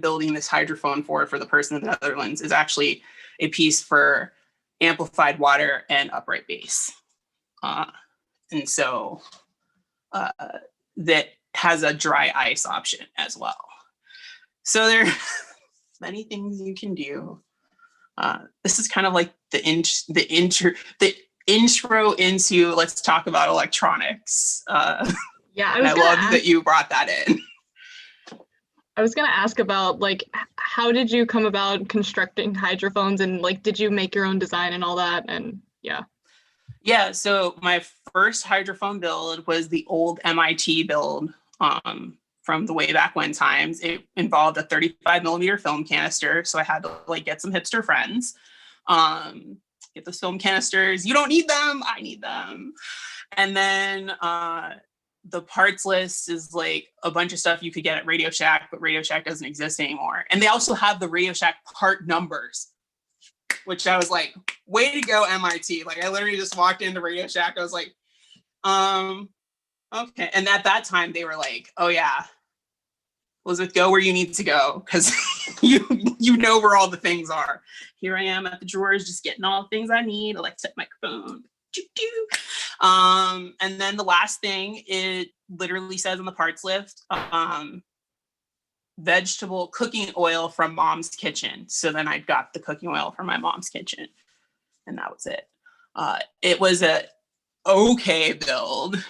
building this hydrophone for the person in the Netherlands is actually a piece for amplified water and upright bass. And so that has a dry ice option as well. So there are many things you can do. This is kind of like the intro into let's talk about electronics. Yeah, I love that you brought that in. I was gonna ask about like how did you come about constructing hydrophones, and like did you make your own design and all that? And yeah, so my first hydrophone build was the old MIT build from the way back when times. It involved a 35 millimeter film canister, so I had to like get some hipster friends, get those film canisters. You don't need them, I need them. And then the parts list is like a bunch of stuff you could get at Radio Shack, but Radio Shack doesn't exist anymore. And they also have the Radio Shack part numbers, which I was like, way to go, MIT. Like I literally just walked into Radio Shack. I was like, okay. And at that time they were like, oh yeah, Elizabeth, go where you need to go, because you know where all the things are. Here I am at the drawers, just getting all the things I need. Alexa microphone. And then the last thing, it literally says on the parts list, vegetable cooking oil from Mom's Kitchen. So then I got the cooking oil from my mom's kitchen, and that was it. It was a okay build.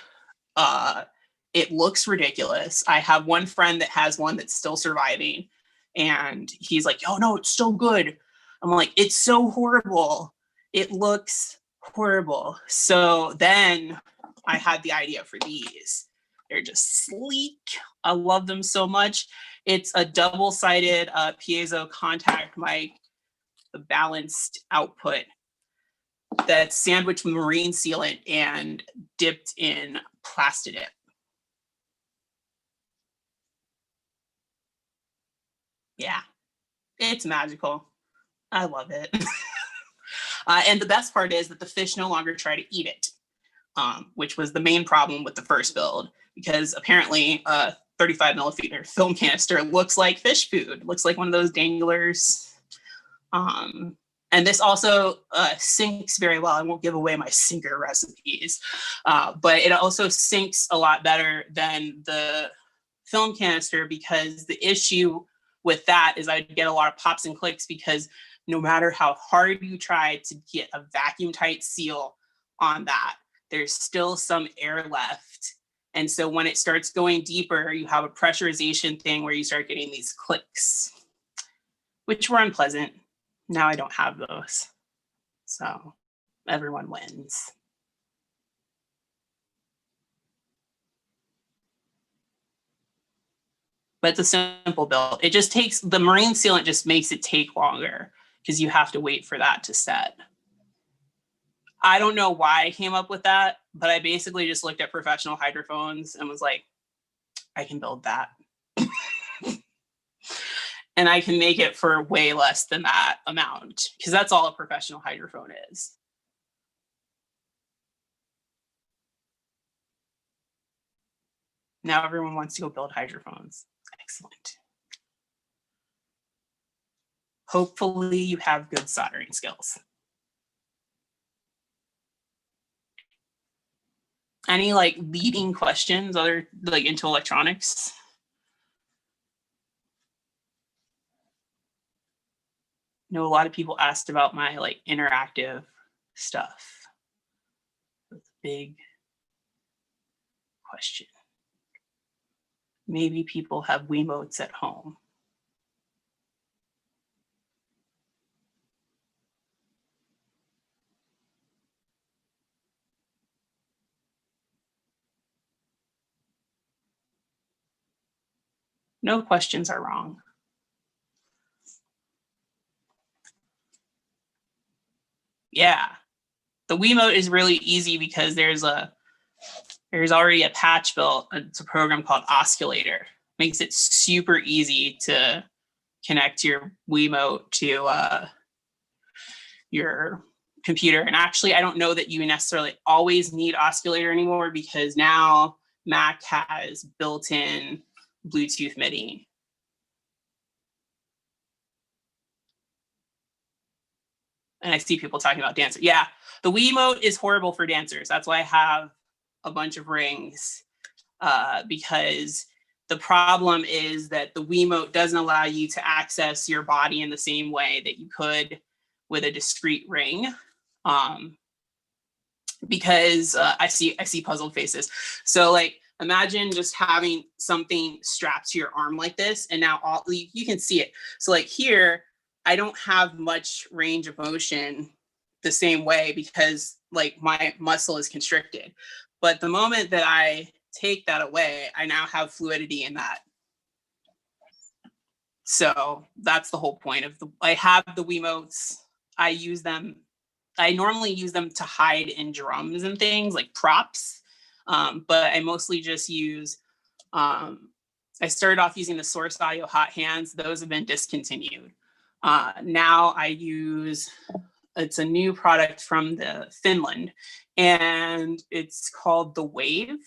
It looks ridiculous. I have one friend that has one that's still surviving, and he's like, oh no, it's so good. I'm like, it's so horrible. It looks horrible. So then I had the idea for these. They're just sleek. I love them so much. It's a double-sided piezo contact mic, the balanced output that's sandwiched with marine sealant and dipped in Plastidip. Yeah, it's magical. I love it. And the best part is that the fish no longer try to eat it, which was the main problem with the first build, because apparently a 35 millimeter film canister looks like fish food, looks like one of those danglers. And this also sinks very well. I won't give away my sinker recipes, but it also sinks a lot better than the film canister, because the issue with that is I'd get a lot of pops and clicks, because no matter how hard you try to get a vacuum tight seal on that, there's still some air left. And so when it starts going deeper, you have a pressurization thing where you start getting these clicks, which were unpleasant. Now I don't have those. So everyone wins. But it's a simple build. It just takes, the marine sealant just makes it take longer because you have to wait for that to set. I don't know why I came up with that, but I basically just looked at professional hydrophones and was like, I can build that. And I can make it for way less than that amount, because that's all a professional hydrophone is. Now everyone wants to go build hydrophones. Excellent. Hopefully you have good soldering skills. Any like leading questions other like into electronics? I know a lot of people asked about my like interactive stuff. That's a big question. Maybe people have Wiimotes at home. No questions are wrong. Yeah, the Wiimote is really easy because there's already a patch built. It's a program called Osculator. Makes it super easy to connect your Wiimote to your computer. And actually, I don't know that you necessarily always need Osculator anymore, because now Mac has built-in Bluetooth MIDI. And I see people talking about Dancer. Yeah, the Wiimote is horrible for dancers. That's why I have a bunch of rings, because the problem is that the Wiimote doesn't allow you to access your body in the same way that you could with a discrete ring. Because I see puzzled faces. So like, imagine just having something strapped to your arm like this, and now you can see it. So like here, I don't have much range of motion the same way because like my muscle is constricted. But the moment that I take that away, I now have fluidity in that. So that's the whole point of I have the Wiimotes. I use them. I normally use them to hide in drums and things like props. But I mostly just use, I started off using the Source Audio Hot Hands. Those have been discontinued. Now I use, it's a new product from Finland, and it's called the Wave.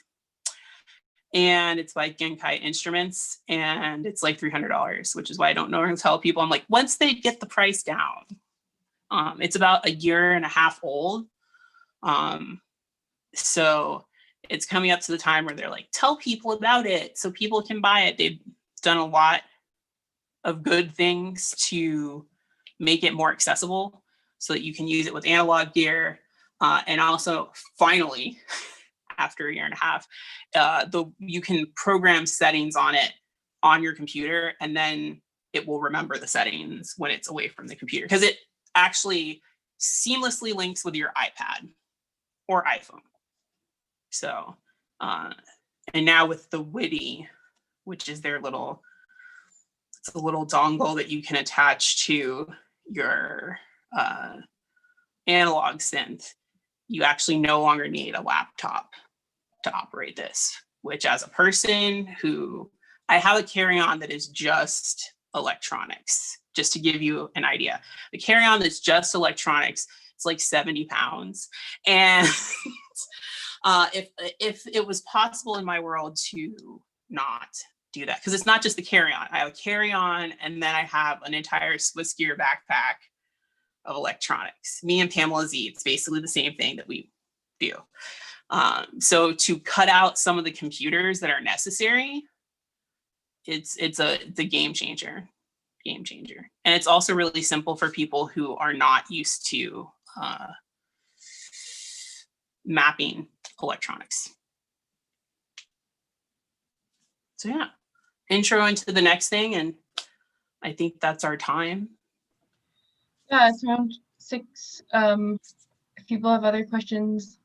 And it's by Genkai Instruments, and it's like $300, which is why I don't know how to tell people. I'm like, once they get the price down, it's about a year and a half old. So it's coming up to the time where they're like, tell people about it so people can buy it. They've done a lot of good things to make it more accessible so that you can use it with analog gear. And also, finally, after a year and a half, you can program settings on it on your computer, and then it will remember the settings when it's away from the computer, because it actually seamlessly links with your iPad or iPhone. So, and now with the Witty, which is their little, it's a little dongle that you can attach to your analog synth, you actually no longer need a laptop to operate this, which as a person who, I have a carry-on that is just electronics, just to give you an idea. The carry-on that's just electronics, it's like 70 pounds. And if it was possible in my world to not do that, because it's not just the carry-on. I have a carry-on, and then I have an entire Swiss gear backpack of electronics. Me and Pamela Z, it's basically the same thing that we do. So to cut out some of the computers that are necessary, it's a game changer. And it's also really simple for people who are not used to mapping electronics. So yeah, intro into the next thing, and I think that's our time. Yeah, it's around 6. If people have other questions,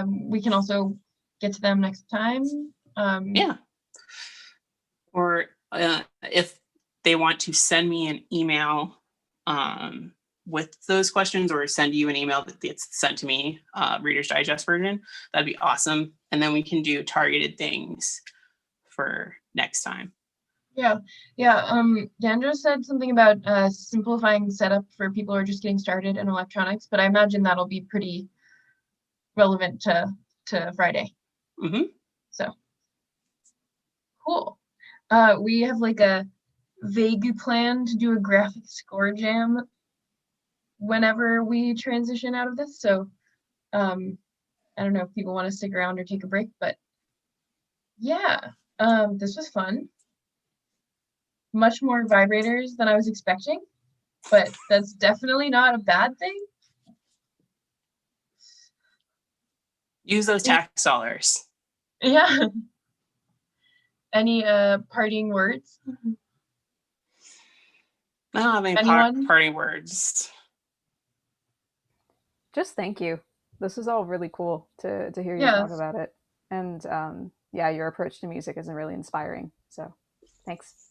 we can also get to them next time. Yeah. Or if they want to send me an email with those questions, or send you an email that gets sent to me, Reader's Digest version, that'd be awesome. And then we can do targeted things for next time. Yeah. Dandra said something about simplifying setup for people who are just getting started in electronics, but I imagine that'll be pretty relevant to Friday. Mm-hmm. So cool. We have like a vague plan to do a graphic score jam whenever we transition out of this. So I don't know if people want to stick around or take a break, but yeah, this was fun. Much more vibrators than I was expecting, but that's definitely not a bad thing. Use those tax dollars. Yeah. Any parting words? I don't have any Anyone? parting words. Just thank you. This is all really cool to hear you Yes. talk about it. And yeah, your approach to music is really inspiring. So thanks.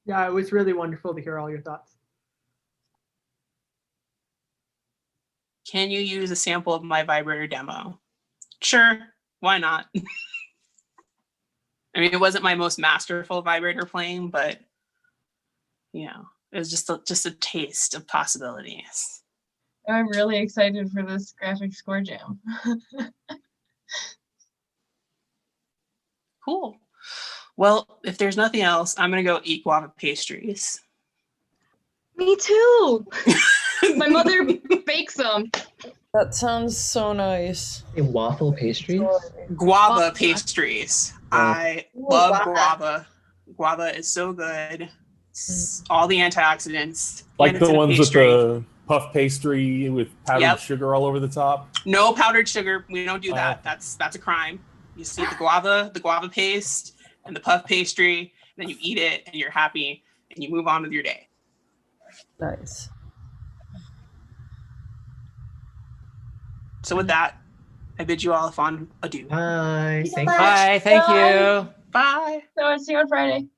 Yeah, it was really wonderful to hear all your thoughts. Can you use a sample of my vibrator demo? Sure, why not? I mean, it wasn't my most masterful vibrator playing, but you know, it was just a taste of possibilities. I'm really excited for this graphic score jam. Cool. Well, if there's nothing else, I'm gonna go eat guava pastries. Me too. My mother bakes them. That sounds so nice. A waffle pastries? Guava pastries. I love guava. guava. Guava is so good. All the antioxidants. Like and it's the in a ones with pastry. the puff pastry with powdered Yep. sugar all over the top. No powdered sugar. We don't do that. That's a crime. You see the guava paste, and the puff pastry, and then you eat it, and you're happy, and you move on with your day. Nice. So with that, I bid you all a fond adieu. Bye. Thank you so much. Bye. Thank you. Bye. So I'll see you on Friday.